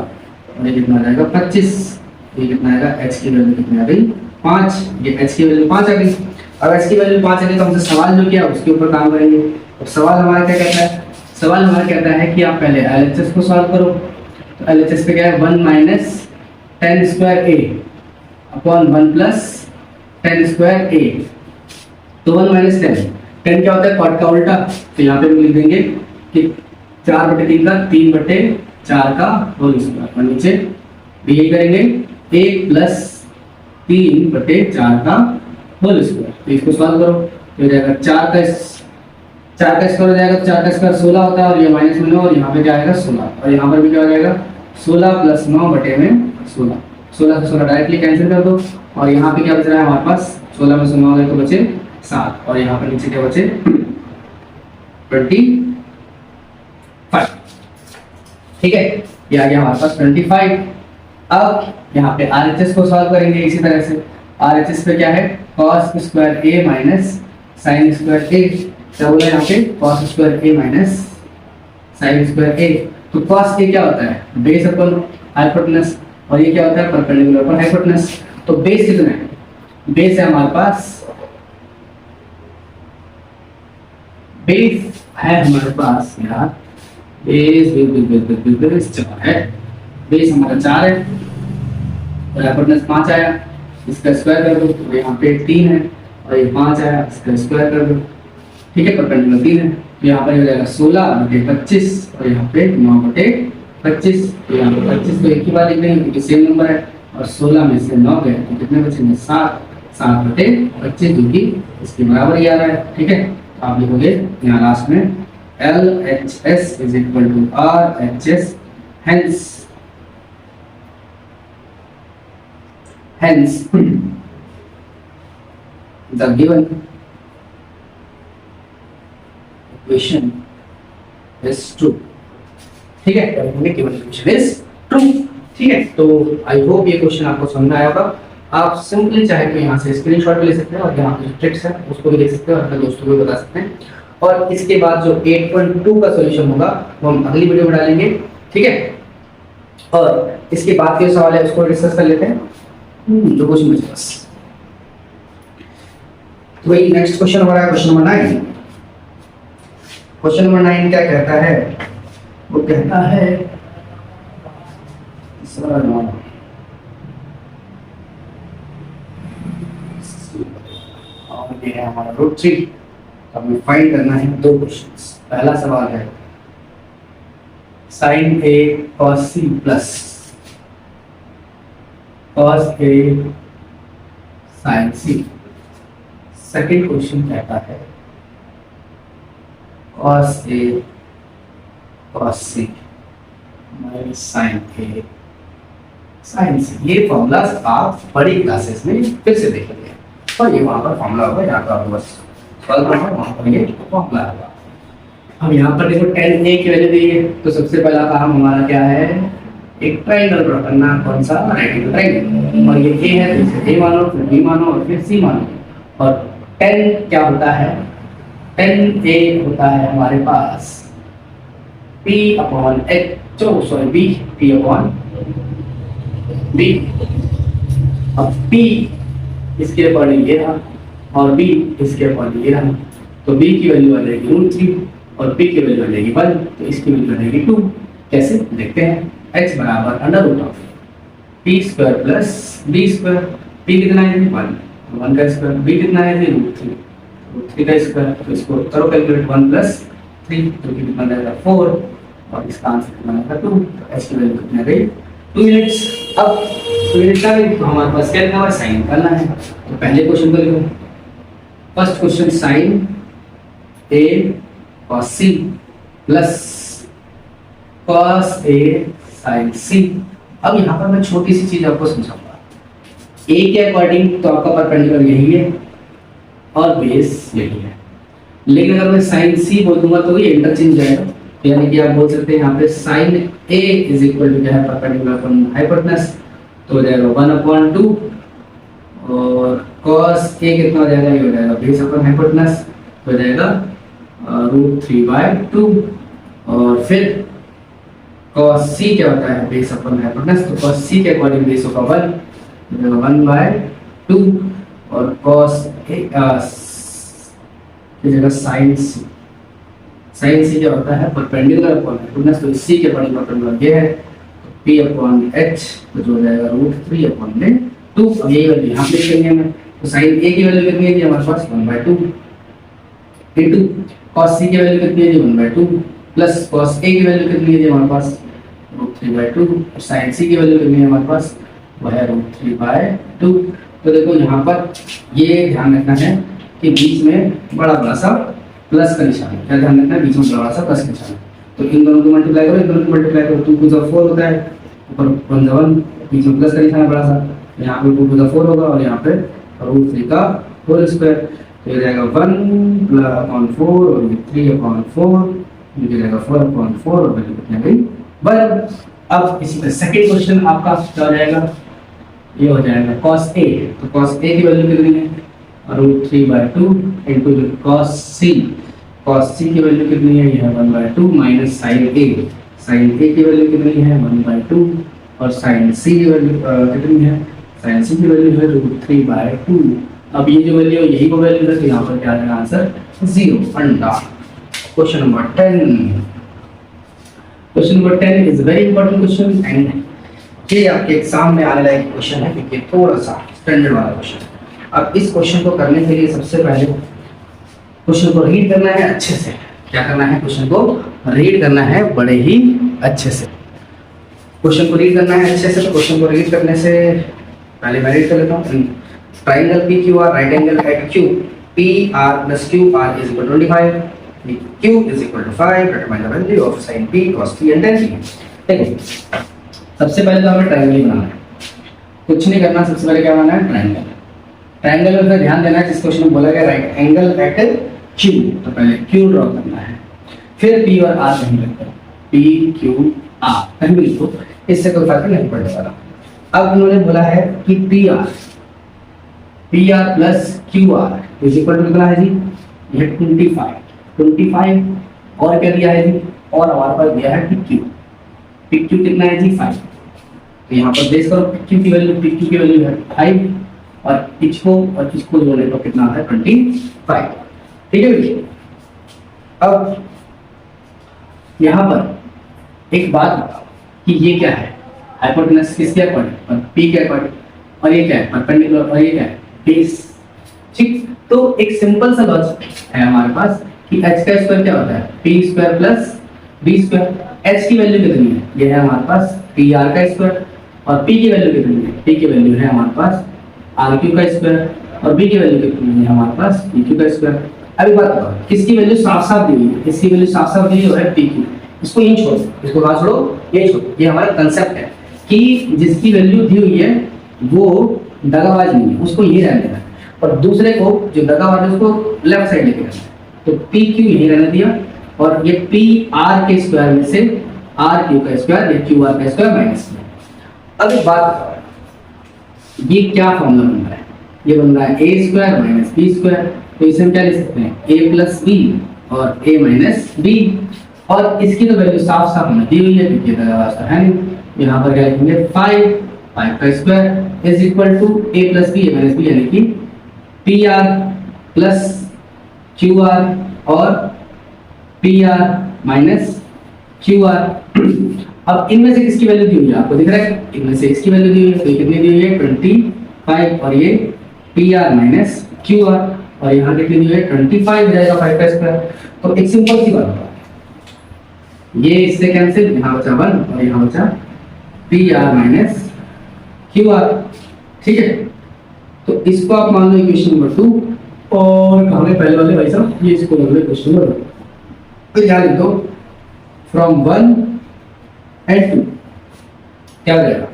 और ये कितना आ जाएगा 25, ये कितना आएगा, h की वैल्यू कितनी आ गई 5, ये h की वैल्यू 5 आ गई। अब h की वैल्यू 5 आ गई तो हमसे सवाल जो किया उसके ऊपर काम करेंगे। अब सवाल हमारा क्या कहता है, सवाल हमारा कहता है कि आप पहले LHS को सॉल्व करो, तो LHS पे क्या है 1 minus 10 square a upon 1 plus 10 square a, तो 1 माइनस 10 क्या होता है, कॉट का उल्टा, तो यहाँ पे हम लिख देंगे कि 4/3 का 3/4 का होल स्क्वायर और नीचे भी यही करेंगे 1 प्लस 3/4 का होल स्क्वायर, तो इसको सॉल्व करो तो हो जाएगा 4 का स्क्वायर हो जाएगा, 4 का स्क्वायर 16 होता है और ये माइनस में 9 और यहाँ पे क्या आएगा 16 और यहाँ पर भी क्या हो जाएगा 16 प्लस 9 बटे में 16, 16 से 16 डायरेक्टली कैंसिल कर दो और यहाँ पे क्या बच रहा है हमारे पास 16 में से 9 गए तो बचे 7 और यहाँ पर नीचे क्या बचे 25। ठीक है, ये आ गया हमारे पास 25। अब यहाँ पे RHS को सॉल्व करेंगे इसी तरह से। RHS पे क्या है cos square a minus sine square a, क्या बोला यहाँ पे cos square a minus sine square a। तो cos a क्या होता है बेस अपन हाइपोटेनस और ये क्या होता है परपेंडिकुलर पर हाइपोटेनस। तो बेस कितना है, बेस है हमारे पास, बेस है हमारे पास यार, बेस 4 है, बेस हमारा 4 है और हाइपोटेनस 5 आया, इसका स्क्वायर कर दो तो यहाँ पे 3 है और ये 5 आया, इसका स्क्वायर कर दो। ठीक है, परपेंडिकुलर 3 है तो यहाँ पर हो जाएगा 16 बटे 25 और यहाँ पे 9 बटे 25। तो यहाँ पे 25 को एक ही बार लिख देंगे क्योंकि सेम नंबर है और 16 में से 9 गए तो कितने बचेंगे 7, 7 बटे 25 जो कि इसके बराबर ही आ रहा है। ठीक है, तो आप लिखोगे यहाँ लास्ट में LHS is equal to RHS, hence the given equation is true। ठीक है, given equation is true। ठीक है, तो आई होप ये क्वेश्चन आपको समझ में आया होगा। आप सिंपली चाहे तो यहाँ से स्क्रीनशॉट भी ले सकते हैं और यहाँ पे जो ट्रिक्स है उसको भी देख सकते हैं और अपने दोस्तों को भी बता सकते हैं। और इसके बाद जो 8.2 का सॉल्यूशन होगा वो हम अगली वीडियो में डालेंगे। ठीक है, और इसके बाद के सवाल है उसको डिस्कस कर लेते हैं जो क्वेश्चन बचे बस। तो भाई नेक्स्ट क्वेश्चन हमारा क्वेश्चन नंबर 9। क्वेश्चन नंबर 9 क्या कहता है, वो कहता है और ये है हमारा √3। हमें फाइंड करना है 2 क्वेश्चंस। पहला सवाल है sin a cos c plus cos a sin c। Second question कहता है cos a cos c minus sin a sin c। ये फॉर्मूलाज आप बड़ी क्लासेस में फिर से देखेंगे और ये वहां पर फॉर्मूला होगा, यहाँ पर आपको बस सॉल्व करना है, वहां पर ये फॉर्मूला होगा। अब यहाँ पर देखो tan a की वैल्यू दी है तो सबसे पहला काम हमारा क्या है, एक ट्रायंगल ड्रॉ करना। कौन सा, राइट एंगल ट्रायंगल। और ये a है तो इसे a मानो, फिर b मानो और फिर c मानो। और tan क्या होता है, tan a होता है हमारे पास p अपॉन b। अब p इसके अकॉर्डिंग ये रहा और b इसके अकॉर्डिंग ये रहा, तो b की वैल्यू आ जाएगी √3 और p की वैल्यू आ जाएगी 1, तो इसकी वैल्यू आ जाएगी 2। कैसे देखते हैं, x बराबर √p square plus b square. p कितना है 1 का स्क्वायर, b कितना है √3 का स्क्वायर। तो इसको करो कैलकुलेट 1 प्लस 3 जो कि कितना जाएगा 4 और इसका आंसर कितना आएगा 2। तो x की वैल्यू कितना गई 2 यूनिट्स। अब 2 यूनिट का भी तो हमारे पास क्या लिखा हुआ है, साइन निकालना है। तो पहले क्वेश्चन को लिखो, first question sin a cos c plus cos a sin c। अब यहाँ पर मैं छोटी सी चीज आपको समझाऊंगा। a के अकॉर्डिंग तो आपका परपेंडिकुलर यही है और बेस यही है, लेकिन अगर मैं sin c बोल दूंगा तो ये इंटरचेंज जाएगा। यानी कि आप बोल सकते हैं यहाँ पे sin a is equal to क्या है परपेंडिकुलर अपॉन हाइपोटेनस, तो हो जाएगा 1/2 और cos a कितना हो जाएगा, ये हो जाएगा बेस अपॉन हाइपोटेनस, हो जाएगा √3/2 और फिर cos c क्या होता है बेस अपॉन हाइपोटेनस, तो cos c के अकॉर्डिंग बेस होगा 1, हो जाएगा 1/2 और cos की जगह sin c। sin c क्या होता है परपेंडिकुलर अपॉन हाइपोटेनस, तो c के अकॉर्डिंग परपेंडिकुलर ये है तो p/h तो जो हो जाएगा √3/2। अब यही वैल्यू यहाँ पे लिखेंगे हमें, तो sin a की वैल्यू कितनी है हमारे पास 1/2 इनटू cos c की वैल्यू कितनी है 1/2 प्लस cos a की वैल्यू कितनी है हमारे पास √3/2 और sin c की वैल्यू कितनी है हमारे पास वो है √3/2। तो देखो यहाँ पर ये ध्यान रखना है कि बीच में बड़ा सा प्लस का निशान, क्या ध्यान रखना है, बीच में बड़ा सा प्लस का निशान। तो इन दोनों को मल्टीप्लाई करो, इन दोनों को मल्टीप्लाई करो, 2 टू 4 होता है, ऊपर 1 जा 1, बीच में प्लस का निशान है बड़ा सा, यहाँ पे 2 टू 4 होगा और यहाँ पे √3 का होल स्क्वायर, तो ये जाएगा 1/4 और ये 3/4, ये जाएगा 4/4 और वैल्यू कितनी आ गई 1। अब इसी तरह सेकंड क्वेश्चन आपका क्या हो जाएगा, ये हो जाएगा cos A, तो cos A की वैल्यू कितनी है, √3/2 into cos C, cos C की वैल्यू कितनी है, ये है 1/2 minus sin A, sin A की वैल्यू कितनी है 1/2 और sin C की वैल्यू कितनी है, sin C की वैल्यू है √3/2। अब ये जो वैल्यू है यही वो वैल्यू है, तो यहाँ पर क्या आएगा आंसर 0 अंडा। Question number 10, question number 10 is very important question and ये आपके एग्जाम में आने लायक क्वेश्चन है क्योंकि थोड़ा सा स्टैंडर्ड वाला क्वेश्चन है। अब इस क्वेश्चन को करने के लिए सबसे पहले क्वेश्चन को रीड करना है अच्छे से। क्या करना है, क्वेश्चन को रीड करना है बड़े ही अच्छे से। क्वेश्चन को रीड करना है अच्छे से, तो क्वेश्चन को रीड करने से पहले मैं रीड कर लेता हूँ। Triangle P Q R, right angle at Q, P R plus Q R is equal to 25, Q is equal to 5, determine the value of sin P, cos P and tan P। ठीक है, सबसे पहले तो हमें ट्रायंगल ही बनाना है, कुछ नहीं करना, सबसे पहले क्या बनाना है ट्रायंगल। ट्रायंगल में फिर ध्यान देना है जिस क्वेश्चन में बोला गया राइट एंगल एट Q, तो पहले Q ड्रॉ करना है, फिर P और R कहीं लिखो, P Q R कहीं भी लिखो, इससे कोई फर्क नहीं पड़ने वाला। अब उन्होंने बोला है कि P R plus Q R is equal to कितना है जी, ये 25 और क्या दिया है जी, और हमारे पास दिया है PQ कितना है जी 5, तो यहाँ पर बेस करो PQ की वैल्यू है 5 और इसको जोड़ने पर कितना आता है 25। ठीक है भैया, अब यहाँ पर एक बात बताओ कि ये क्या है, हाइपोटेनस किसके अकॉर्डिंग और P के अकॉर्डिंग, और ये क्या है परपेंडिकुलर और ये क्या है बेस। ठीक, तो एक सिंपल सा लॉजिक है हमारे पास कि h का स्क्वायर क्या होता है p² प्लस b²। h की वैल्यू कितनी है, ये है हमारे पास pr का स्क्वायर, और p की वैल्यू कितनी है, p की वैल्यू है हमारे पास rq का स्क्वायर, और b की वैल्यू कितनी है हमारे पास pq का स्क्वायर। अभी बात करो किसकी वैल्यू साफ साफ दी हुई है, इसकी वैल्यू साफ साफ दी हुई है pq, इसको यहीं छोड़ो, इसको कहाँ छोड़ो, ये छोड़ो। ये हमारा कंसेप्ट है कि जिसकी वैल्यू दी हुई है वो दगाबाज नहीं है, उसको यही रहने देना, और दूसरे को जो दगाबाज है उसको लेफ्ट साइड लेके जाना। तो पी क्यू यही रहने दिया, और ये पी आर के स्क्वायर में से आर क्यू का स्क्वायर या क्यू आर का स्क्वायर माइनस में। अब एक बात, ये क्या फॉर्मूला बन रहा है, ये बन रहा है a² माइनस b², तो इसे हम क्या लिख सकते हैं a प्लस बी और a माइनस बी, और इसकी तो वैल्यू साफ साफ हमें दी हुई है क्योंकि दगाबाज तो है नहीं। यहाँ पर क्या लिखेंगे 5 का square is equal to a plus B minus B, यानी कि P R plus Q R और P R minus Q R. अब इनमें से किसकी वैल्यू दी हुई है आपको दिख रहा है, इनमें से इसकी वैल्यू दी हुई है, तो ये कितनी दी हुई है 25, और ये P R minus Q R, और यहाँ कितनी दी हुई है 25 हो जाएगा 5 का स्क्वायर। तो एक सिंपल सी बात है, ये इससे कैंसिल, यहाँ बचा 1 और यहाँ बचा P R minus Q are. ठीक है, तो इसको आप मान लो इक्वेशन नंबर 2, और हमें पहले वाले भाई साहब ये इसको मान लो क्वेश्चन नंबर 1। फिर ध्यान दो फ्रॉम 1 एंड 2 क्या हो जाएगा,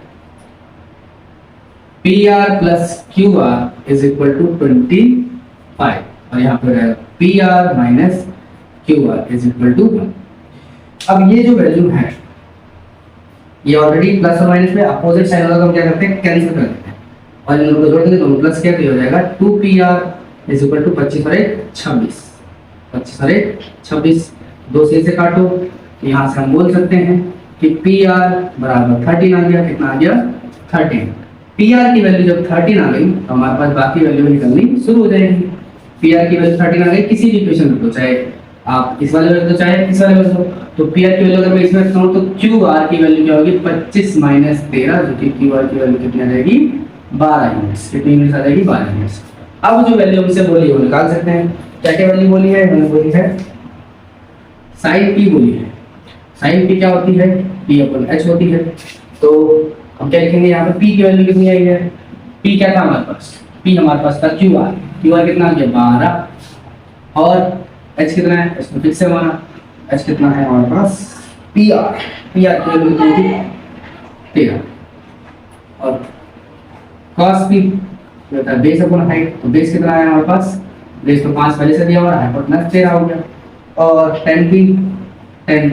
P R plus Q R is equal to 25, और यहाँ पर रहेगा P R minus Q R is equal to 1। अब ये जो वैल्यू है ये ऑलरेडी प्लस और माइनस में अपोजिट साइन वाला, तो हम क्या करते हैं कैंसिल कर देते हैं, और इन दोनों को जोड़ देंगे तो प्लस क्या हो जाएगा 2pr इज इक्वल टू 25 और 26, 25 और 26, 2 से काटो, यहाँ से हम बोल सकते हैं कि pr बराबर 13 आ गया। कितना आ गया 13। pr की वैल्यू जब 13 आ गई तो हमारे पास बाकी वैल्यू निकलनी शुरू हो जाएगी। pr की वैल्यू 13 आ गई, किसी भी इक्वेशन में, तो चाहे आप इस वाले में, तो चाहे इस वाले में, तो pr की वैल्यू अगर मैं इसमें रखता हूँ तो qr की वैल्यू क्या होगी 25 माइनस 13, जो कि qr की वैल्यू कितनी आ जाएगी 12 यूनिट्स। कितनी यूनिट्स आ जाएगी 12 यूनिट्स। अब जो वैल्यू हमसे बोली है वो निकाल सकते हैं। क्या क्या वैल्यू बोली है, हमने बोली है साइन p बोली है। साइन p क्या होती है, p/h होती है। तो हम क्या लिखेंगे यहाँ पे p की वैल्यू कितनी आई है, p क्या था हमारे पास, p हमारे पास था qr कितना आ गया 12, और एच कितना है इसमें फिर से हमारा एच कितना है हमारे पास पी आर की वैल्यू 13 और cos p होता है बेस अपॉन हाइट, तो बेस कितना है हमारे पास, बेस तो 5 पहले से दिया हुआ है, हाइपोटेनस 13 हो गया और tan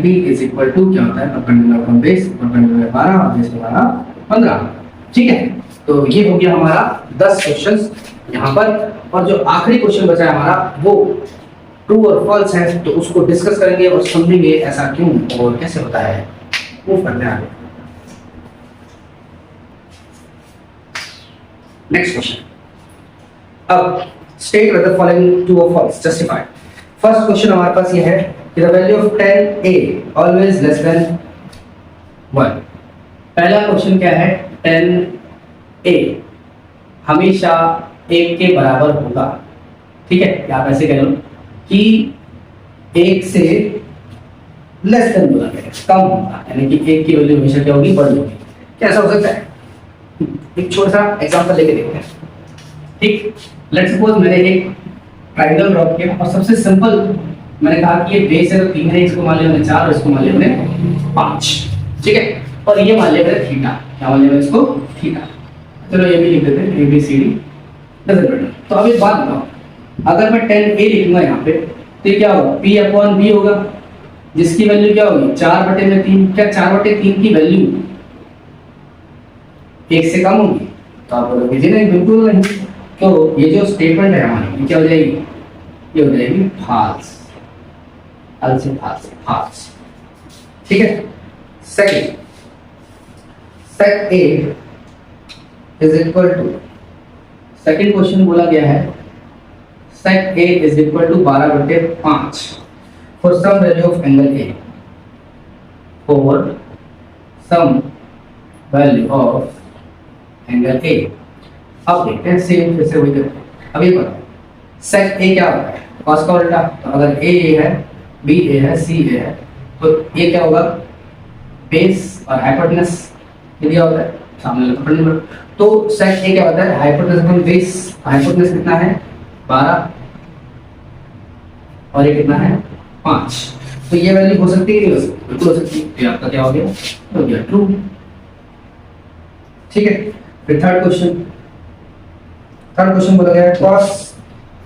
p is equal to क्या होता है परपेंडिकुलर फ्रॉम बेस, परपेंडिकुलर 12 और बेस 12 15। ठीक है, तो ये हो गया हमारा 10 क्वेश्चंस यहाँ पर। और जो आखिरी क्वेश्चन बचा है हमारा वो ट्रू और फॉल्स है, तो उसको डिस्कस करेंगे और समझेंगे ऐसा क्यों और कैसे होता है, वो करते हैं आगे। नेक्स्ट क्वेश्चन, अब स्टेट वेदर फॉलोइंग ट्रू और फॉल्स, जस्टिफाई। फर्स्ट क्वेश्चन हमारे पास ये है कि the value of 10a always less than 1। पहला क्वेश्चन क्या है, 10a हमेशा 1 के बराबर होगा। ठीक है, आप ऐसे कह लो कि 1 से लेस देन बोला गया, कम होगा, यानी कि 1 की वैल्यू हमेशा क्या होगी, बड़ी होगी। कैसा हो सकता है, एक छोटा सा एग्जांपल लेके देखते हैं। ठीक, लेट्स सपोज मैंने एक ट्रायंगल ड्रॉ किया और सबसे सिंपल मैंने कहा कि ये बेस है तो 3 है, इसको मान लिया मैंने 4 और इसको मान लिया मैंने 5। ठीक है, और ये मान लिया मैंने थीटा, क्या मान लिया मैंने इसको थीटा। चलो ये भी लिख देते हैं ABCD डजंट मैटर। तो अब एक बात बताओ, अगर मैं 10a लिखूंगा यहाँ पे तो ये क्या होगा, p अपॉन b होगा, जिसकी वैल्यू क्या होगी 4/3। क्या 4/3 की वैल्यू 1 से कम होगी? तो आप बोलोगे जी नहीं, बिल्कुल नहीं। तो ये जो स्टेटमेंट है हमारी, ये क्या हो जाएगी, ये हो जाएगी फॉल्स, फॉल्स। ठीक है, second, sec a is equal to, second question बोला गया है sec a is equal to 12/5 for some value of angle a, for some value of angle a। अब देखते हैं सेम फिर से वही करते हैं। अब ये बताओ सेट a क्या होता है, cos का उल्टा। तो अगर a है, b a है, c a है, तो ये क्या होगा, बेस और हाइपोटेनस दिया होता है सामने वाला परपेंडिकुलर। तो सेट a क्या होता है, हाइपोटेनस अपॉन बेस। हाइपोटेनस कितना है 12 और ये कितना है 5। तो ये वैल्यू हो सकती है कि नहीं हो सकती, बिल्कुल हो सकती है। तो आपका क्या हो गया ट्रू। ठीक है, फिर थर्ड क्वेश्चन बोला गया है cos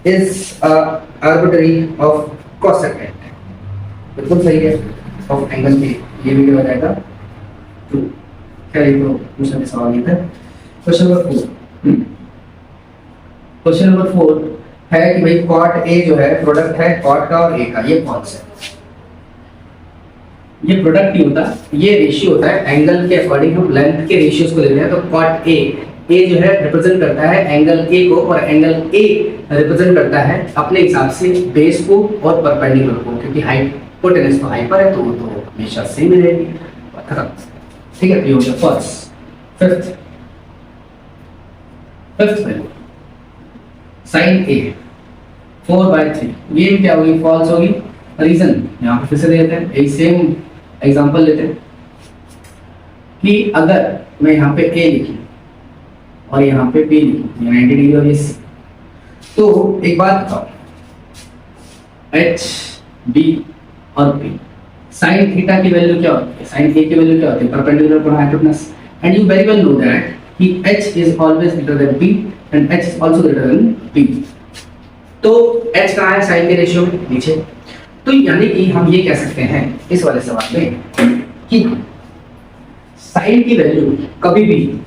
is arbitrary of cosecant, बिल्कुल सही है, ऑफ एंगल a। ये भी क्या हो जाएगा ट्रू। क्या ये तो दूसरा सवाल ये था। क्वेश्चन नंबर 4 है कि भाई cot a जो है प्रोडक्ट है cot का और a का, ये फॉल्स है। ये प्रोडक्ट नहीं होता, ये रेशियो होता है एंगल के अकॉर्डिंग। हम लेंथ के रेशियोज को लेते हैं, तो cot a जो है रिप्रेजेंट करता है एंगल a को, और एंगल a रिप्रेजेंट करता है अपने हिसाब से बेस को और परपेंडिकुलर को, क्योंकि हाइपोटेनस तो हाइपर है तो वो तो हमेशा सेम ही रहेगी। खत्म। ठीक है, ये हो गया first. Fifth value sin a 4/3, ये भी क्या होगी, फॉल्स होगी। रीजन यहाँ पे फिर से देते हैं, एक सेम एग्जांपल लेते हैं कि अगर मैं यहाँ पे a लिखूं और यहाँ पे b लिखूं, 90 डिग्री और ये c, तो एक बात बताओ, h b और p, sin थीटा की वैल्यू क्या होती है, sin a की वैल्यू क्या होती है, perpendicular to hypotenuse. And you very well know that कि h is always greater than p and h is also greater than p। तो h कहाँ है sin के रेशियो में, नीचे। तो यानी कि हम ये कह सकते हैं इस वाले सवाल में कि sin की वैल्यू कभी भी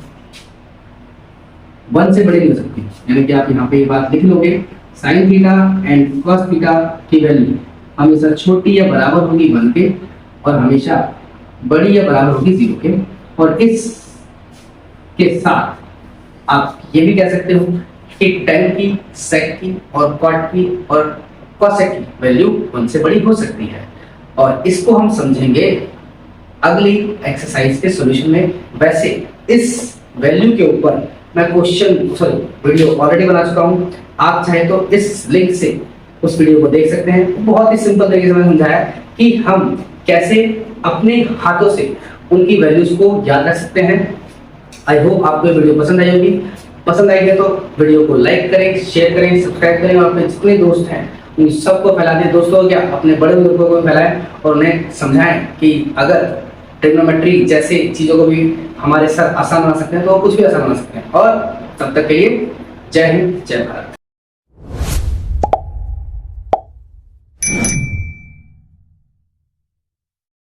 1 से बड़ी नहीं हो सकती। यानी कि आप यहाँ पे ये बात लिख लोगे, sin theta and cos theta की वैल्यू हमेशा छोटी या बराबर होगी 1 के, और हमेशा बड़ी या बराबर होगी 0 के। और इस के साथ आप ये भी कह सकते हो कि tan की, sec की और cot की और cosec की वैल्यू 1 से बड़ी हो सकती है। और इसको हम समझेंगे अगली एक्सरसाइज के सॉल्यूशन में। वैसे इस वैल्यू के ऊपर मैं वीडियो ऑलरेडी बना चुका हूँ, आप चाहे तो इस लिंक से उस वीडियो को देख सकते हैं। बहुत ही सिंपल तरीके से मैंने समझाया कि हम कैसे अपने हाथों से उनकी वैल्यूज को याद रख सकते हैं। आई होप आपको ये वीडियो पसंद आई होगी। पसंद आई है तो वीडियो को लाइक करें, शेयर करें, सब्सक्राइब करें, और अपने जितने दोस्त हैं सबको फैला दें दोस्तों, क्या अपने बड़े बुजुर्गों को फैलाएं और उन्हें समझाएं कि अगर ट्रिग्नोमेट्री जैसे चीज़ों को भी हमारे सर आसान बना सकते हैं तो कुछ भी आसान बना सकते हैं। और तब तक के लिए जय हिंद, जय भारत।